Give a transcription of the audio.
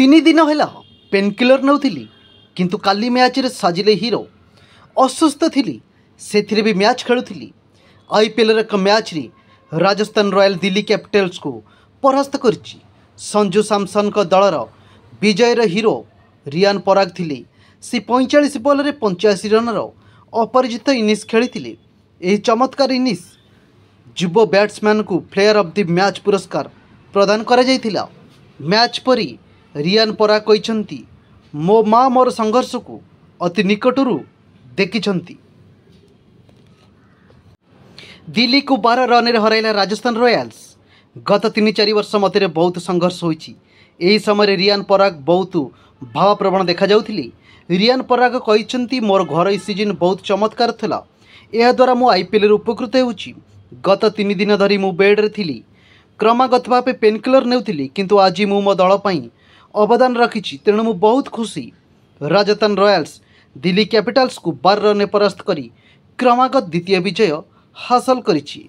तीन दिन है पेनकिलर नौली किंतु काली मैच रे साजिले हीरो असुस्थ थी से भी मैच खेलुली। आईपीएल एक मैच रे राजस्थान रॉयल दिल्ली कैपिटल्स को परास्त कर संजू सैमसन का दलर विजयर हीरो रियान पराग थिले। से 45 बॉल रे 85 रन अपराजित इनिंग्स खेली। यह चमत्कार इनिंग्स युव बैट्समैन को प्लेयर ऑफ द मैच पुरस्कार प्रदान करा जायथिला। मैच परी रियान पराग कहते मो माँ मोर संघर्ष को अति निकटरू देखिछंती। दिल्ली को 12 रन हराइला राजस्थान रॉयल्स। गत 3-4 वर्ष मध्य बहुत संघर्ष होइछि। एही समय रियान पराग बहुत भावप्रवण देखा जाउथिले। रियान पराग कहते मोर घर सीजन बहुत चमत्कार थिला। यह द्वारा मु आईपीएल उपकृत होउछि। गत 3 दिन धरी मु बेड रे थिली। क्रमागत भाव पेनकिलर नेउथिली किंतु आज मु मो दल पई अवदान रखिछि, तेणु मु बहुत खुशी। राजस्थान रॉयल्स दिल्ली कैपिटल्स को 12 रन परास्त करी क्रमागत द्वितीय विजय हासिल करिछि।